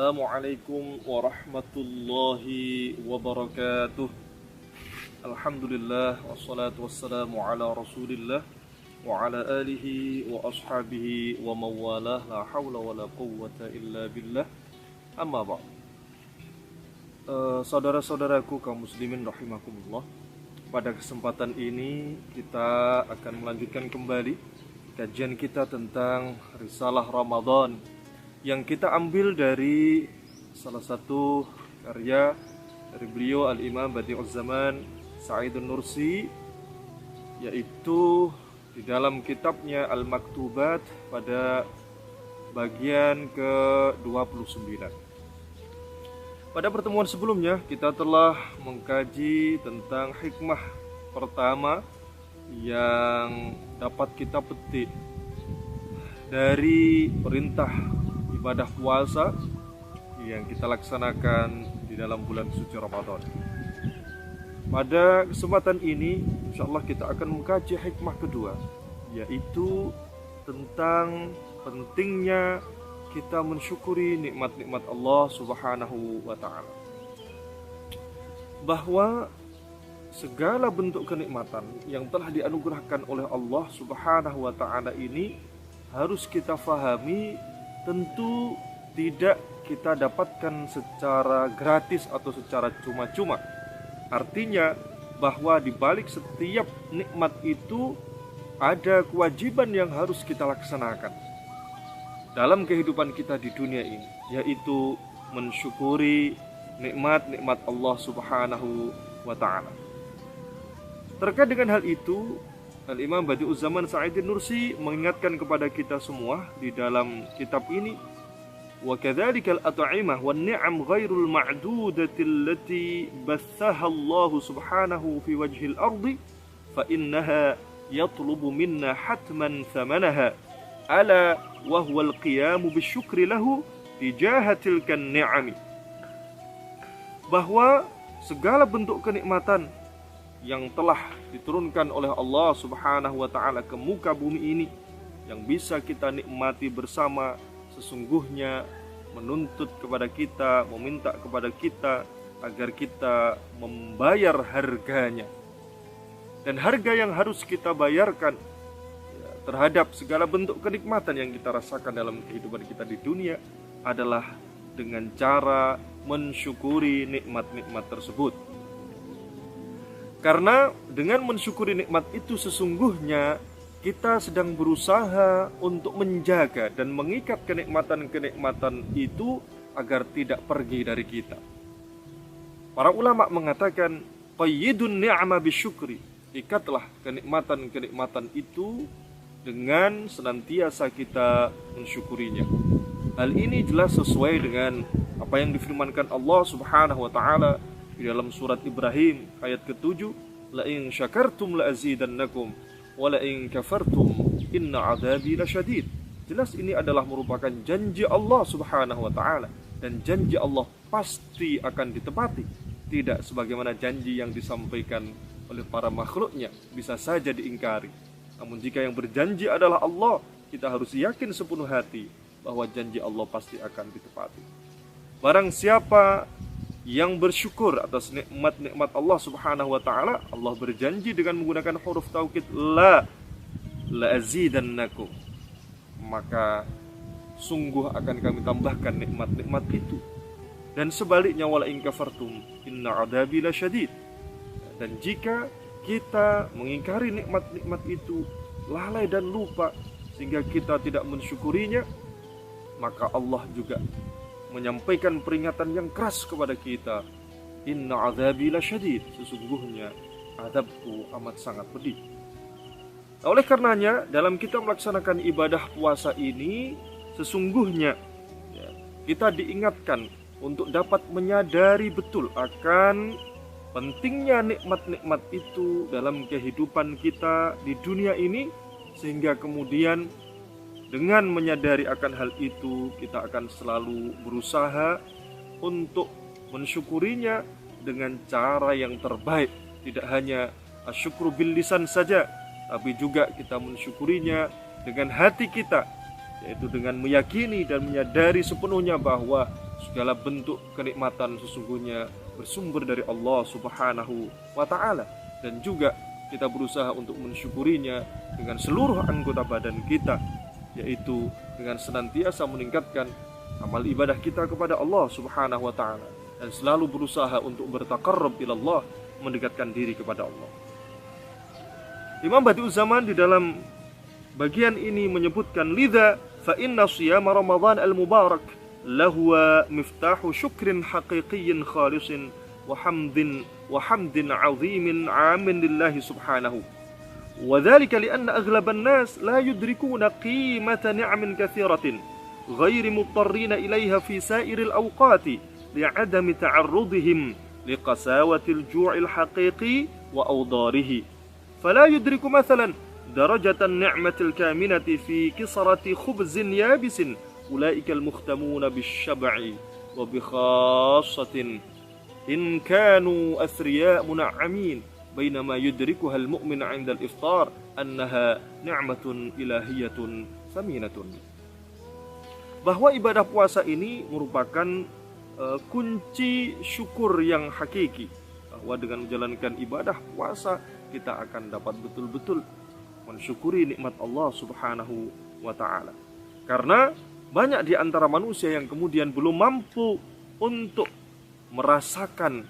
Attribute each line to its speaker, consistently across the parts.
Speaker 1: Assalamualaikum warahmatullahi wabarakatuh. Alhamdulillah wassalatu wassalamu ala Rasulillah wa ala alihi wa ashabihi wa mawalah, la hawla wa la quwwata illa billah. Amma ba'd. Saudara-saudaraku kaum muslimin rahimakumullah, pada kesempatan ini kita akan melanjutkan kembali kajian kita tentang Risalah Ramadan yang kita ambil dari salah satu karya dari beliau Al-Imam Badi'uz Zaman Sa'idun Nursi, yaitu di dalam kitabnya Al-Maktubat pada bagian ke-29. Pada pertemuan sebelumnya kita telah mengkaji tentang hikmah pertama yang dapat kita petik dari perintah ibadah puasa yang kita laksanakan di dalam bulan suci Ramadan. Pada kesempatan ini insyaallah kita akan mengkaji hikmah kedua, yaitu tentang pentingnya kita mensyukuri nikmat-nikmat Allah Subhanahu wa ta'ala. Bahwa segala bentuk kenikmatan yang telah dianugerahkan oleh Allah Subhanahu wa ta'ala ini harus kita fahami, tentu tidak kita dapatkan secara gratis atau secara cuma-cuma. Artinya bahwa di balik setiap nikmat itu ada kewajiban yang harus kita laksanakan dalam kehidupan kita di dunia ini, yaitu mensyukuri nikmat-nikmat Allah Subhanahu wa ta'ala. Terkait dengan hal itu, Al-Imam Badi'uz Zaman Sa'idun Nursi mengingatkan kepada kita semua di dalam kitab ini, wa kadzalikal at'imah wan ni'am ghairul ma'dudati allati bathaha Allah Subhanahu fi wajhil ardi fa innaha yatlubu minna hatman thamanaha ala wa huwa al-qiyam bisyukri lahu tijaha tilkan ni'ami. Bahwa segala bentuk kenikmatan yang telah diturunkan oleh Allah Subhanahu wa ta'ala ke muka bumi ini yang bisa kita nikmati bersama, sesungguhnya menuntut kepada kita, meminta kepada kita agar kita membayar harganya. Dan harga yang harus kita bayarkan terhadap segala bentuk kenikmatan yang kita rasakan dalam kehidupan kita di dunia adalah dengan cara mensyukuri nikmat-nikmat tersebut. Karena dengan mensyukuri nikmat itu sesungguhnya kita sedang berusaha untuk menjaga dan mengikat kenikmatan-kenikmatan itu agar tidak pergi dari kita. Para ulama mengatakan, qayyidun ni'ama bisyukri, ikatlah kenikmatan-kenikmatan itu dengan senantiasa kita mensyukurinya. Hal ini jelas sesuai dengan apa yang difirmankan Allah Subhanahu wa ta'ala di dalam surat Ibrahim ayat ke-7, la in syakartum la azidannakum wa la in kafartum inna adzabi lasyadid. Jelas ini adalah merupakan janji Allah Subhanahu wa ta'ala, dan janji Allah pasti akan ditepati, tidak sebagaimana janji yang disampaikan oleh para makhluknya bisa saja diingkari. Namun jika yang berjanji adalah Allah, kita harus yakin sepenuh hati bahwa janji Allah pasti akan ditepati. Barang siapa yang bersyukur atas nikmat-nikmat Allah Subhanahu wa ta'ala, Allah berjanji dengan menggunakan huruf taukid la azidannakum, maka sungguh akan kami tambahkan nikmat-nikmat itu. Dan sebaliknya, wala in kafartum inna adzabi lasyadid. Dan jika kita mengingkari nikmat-nikmat itu, lalai dan lupa sehingga kita tidak mensyukurinya, maka Allah juga menyampaikan peringatan yang keras kepada kita, inna adzabi lasyadid, sesungguhnya azabku amat sangat pedih. Nah, oleh karenanya dalam kita melaksanakan ibadah puasa ini sesungguhnya kita diingatkan untuk dapat menyadari betul akan pentingnya nikmat-nikmat itu dalam kehidupan kita di dunia ini, sehingga kemudian dengan menyadari akan hal itu, kita akan selalu berusaha untuk mensyukurinya dengan cara yang terbaik. Tidak hanya asyukru bil lisan saja, tapi juga kita mensyukurinya dengan hati kita, yaitu dengan meyakini dan menyadari sepenuhnya bahwa segala bentuk kenikmatan sesungguhnya bersumber dari Allah Subhanahu wa ta'ala. Dan juga kita berusaha untuk mensyukurinya dengan seluruh anggota badan kita, yaitu dengan senantiasa meningkatkan amal ibadah kita kepada Allah Subhanahu wa ta'ala, dan selalu berusaha untuk bertaqarrub ila Allah, mendekatkan diri kepada Allah. Imam Badi'uzzaman di dalam bagian ini menyebutkan, lidha fa inna siyama Ramadan al-mubarak lahuwa miftahu syukrin haqiqiyyin khalisin wa hamdin azimin amin lillahi subhanahu. وذلك لأن أغلب الناس لا يدركون قيمة نعم كثيرة غير مضطرين إليها في سائر الأوقات لعدم تعرضهم لقساوة الجوع الحقيقي وأوضاره، فلا يدرك مثلا درجة النعمة الكامنة في كسرة خبز يابس أولئك المختمون بالشبع، وبخاصة إن كانوا أثرياء منعمين، بينما يدركها المؤمن عند الإفطار أنها نعمة إلهية ثمينة. Bahwa ibadah puasa ini merupakan kunci syukur yang hakiki, bahwa dengan menjalankan ibadah puasa kita akan dapat betul-betul mensyukuri nikmat Allah Subhanahu wa ta'ala. Karena banyak di antara manusia yang kemudian belum mampu untuk merasakan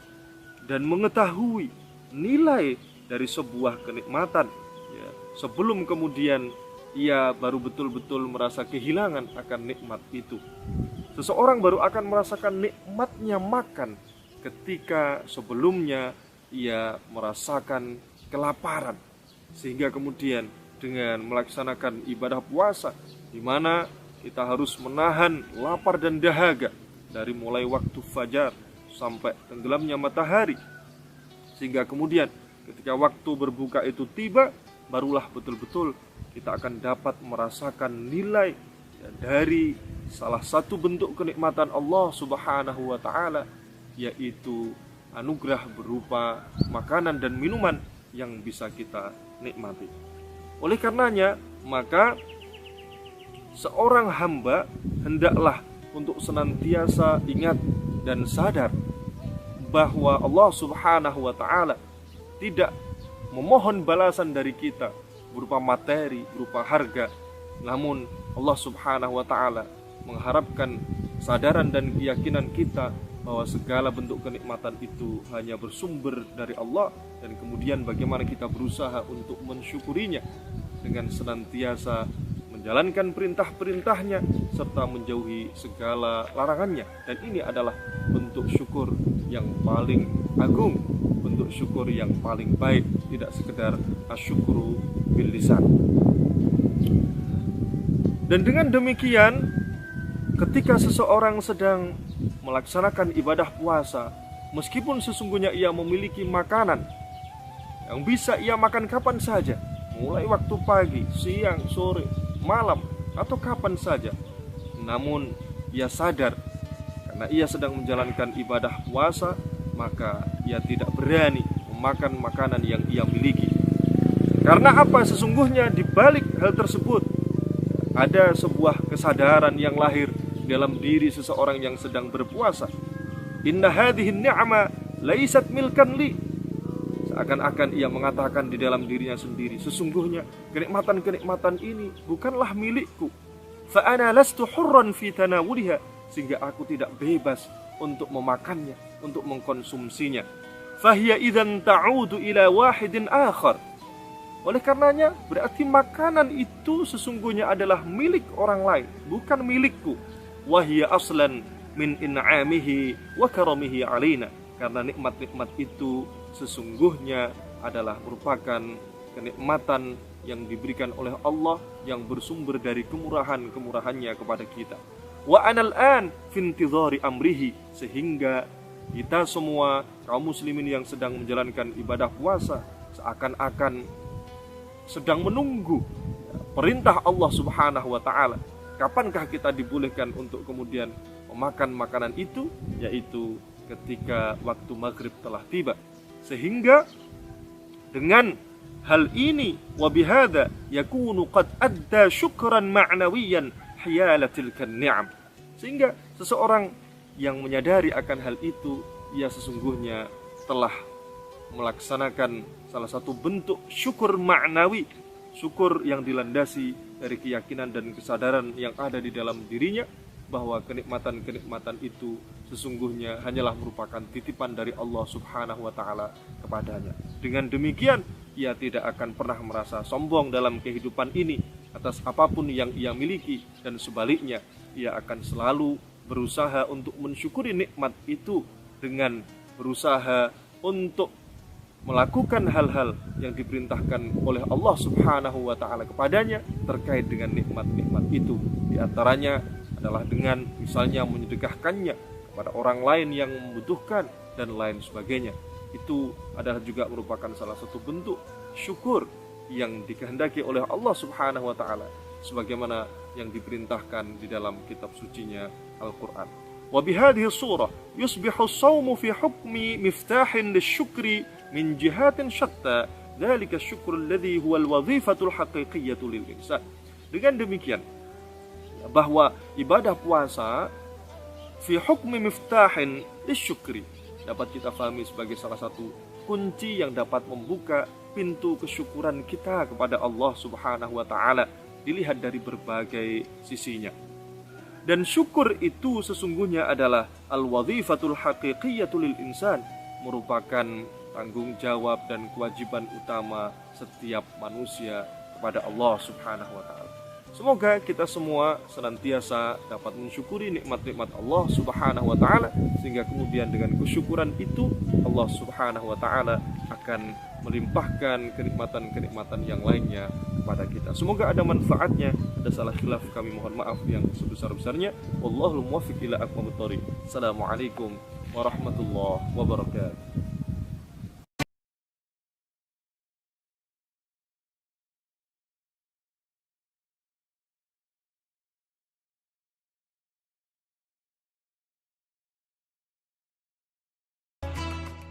Speaker 1: dan mengetahui nilai dari sebuah kenikmatan, ya, sebelum kemudian ia baru betul-betul merasa kehilangan akan nikmat itu. Seseorang baru akan merasakan nikmatnya makan ketika sebelumnya ia merasakan kelaparan, sehingga kemudian dengan melaksanakan ibadah puasa, di mana kita harus menahan lapar dan dahaga dari mulai waktu fajar sampai tenggelamnya matahari, sehingga kemudian ketika waktu berbuka itu tiba, barulah betul-betul kita akan dapat merasakan nilai dari salah satu bentuk kenikmatan Allah Subhanahu wa ta'ala, yaitu anugerah berupa makanan dan minuman yang bisa kita nikmati. Oleh karenanya, maka seorang hamba hendaklah untuk senantiasa ingat dan sadar bahwa Allah Subhanahu wa ta'ala tidak memohon balasan dari kita berupa materi, berupa harga. Namun Allah Subhanahu wa ta'ala mengharapkan kesadaran dan keyakinan kita bahwa segala bentuk kenikmatan itu hanya bersumber dari Allah, dan kemudian bagaimana kita berusaha untuk mensyukurinya dengan senantiasa menjalankan perintah-perintahnya serta menjauhi segala larangannya. Dan ini adalah bentuk syukur yang paling agung, bentuk syukur yang paling baik, tidak sekedar asyukuru bil lisan. Dan dengan demikian, ketika seseorang sedang melaksanakan ibadah puasa, meskipun sesungguhnya ia memiliki makanan yang bisa ia makan kapan saja, mulai waktu pagi, siang, sore, malam, atau kapan saja, namun ia sadar karena ia sedang menjalankan ibadah puasa, maka ia tidak berani memakan makanan yang ia miliki. Karena apa? Sesungguhnya di balik hal tersebut ada sebuah kesadaran yang lahir dalam diri seseorang yang sedang berpuasa. Inna hadhihi ni'ma laysat milkan li. Seakan-akan ia mengatakan di dalam dirinya sendiri, sesungguhnya kenikmatan-kenikmatan ini bukanlah milikku. Fa ana lastu hurran fi tanawuliha, sehingga aku tidak bebas untuk memakannya, untuk mengkonsumsinya. Fahiya idzan ta'udu ila wahidin akhar. Oleh karenanya, berarti makanan itu sesungguhnya adalah milik orang lain, bukan milikku. Wahiya aslan min in'amihi wa karamihi alaina. Karena nikmat-nikmat itu sesungguhnya adalah merupakan kenikmatan yang diberikan oleh Allah, yang bersumber dari kemurahan-kemurahannya kepada kita. Wa anal an fi intidhari amrihi, sehingga kita semua kaum muslimin yang sedang menjalankan ibadah puasa seakan-akan sedang menunggu perintah Allah Subhanahu wa ta'ala. Kapankah kita dibolehkan untuk kemudian memakan makanan itu? Yaitu ketika waktu maghrib telah tiba. Sehingga dengan hal ini, wabihada yakunu qad adda syukran ma'nawiyan hiyala tilkan ni'am. Sehingga seseorang yang menyadari akan hal itu, ia sesungguhnya telah melaksanakan salah satu bentuk syukur maknawi, syukur yang dilandasi dari keyakinan dan kesadaran yang ada di dalam dirinya bahwa kenikmatan-kenikmatan itu sesungguhnya hanyalah merupakan titipan dari Allah Subhanahu wa taala kepadanya. Dengan demikian, ia tidak akan pernah merasa sombong dalam kehidupan ini atas apapun yang ia miliki, dan sebaliknya, ia akan selalu berusaha untuk mensyukuri nikmat itu dengan berusaha untuk melakukan hal-hal yang diperintahkan oleh Allah Subhanahu wa taala kepadanya terkait dengan nikmat-nikmat itu. Di antaranya adalah dengan misalnya menyedekahkannya kepada orang lain yang membutuhkan dan lain sebagainya. Itu adalah juga merupakan salah satu bentuk syukur yang dikehendaki oleh Allah Subhanahu wa taala sebagaimana yang diperintahkan di dalam kitab sucinya Al-Qur'an. Wa bihadhihi surah yusbihu as-shawmu fi hukmi miftahin lisyukri min jihatin syatta, dzalika asy-syukru alladhi huwa al-wadhifatul haqiqiyyatu lil insan. Dengan demikian, bahwa ibadah puasa fi hukmi miftahin lisyukri dapat kita pahami sebagai salah satu kunci yang dapat membuka pintu kesyukuran kita kepada Allah Subhanahu wa taala, dilihat dari berbagai sisinya. Dan syukur itu sesungguhnya adalah al-wadhifatul haqiqiyyatu lil insan, merupakan tanggung jawab dan kewajiban utama setiap manusia kepada Allah Subhanahu wa taala. Semoga kita semua senantiasa dapat mensyukuri nikmat-nikmat Allah Subhanahu wa taala, sehingga kemudian dengan kesyukuran itu Allah Subhanahu wa taala akan melimpahkan kenikmatan-kenikmatan yang lainnya kepada kita. Semoga ada manfaatnya. Ada salah khilaf, kami mohon maaf yang sebesar-besarnya. Wallahul muwaffiq ila aqwamit thoriq. Assalamualaikum warahmatullahi wabarakatuh.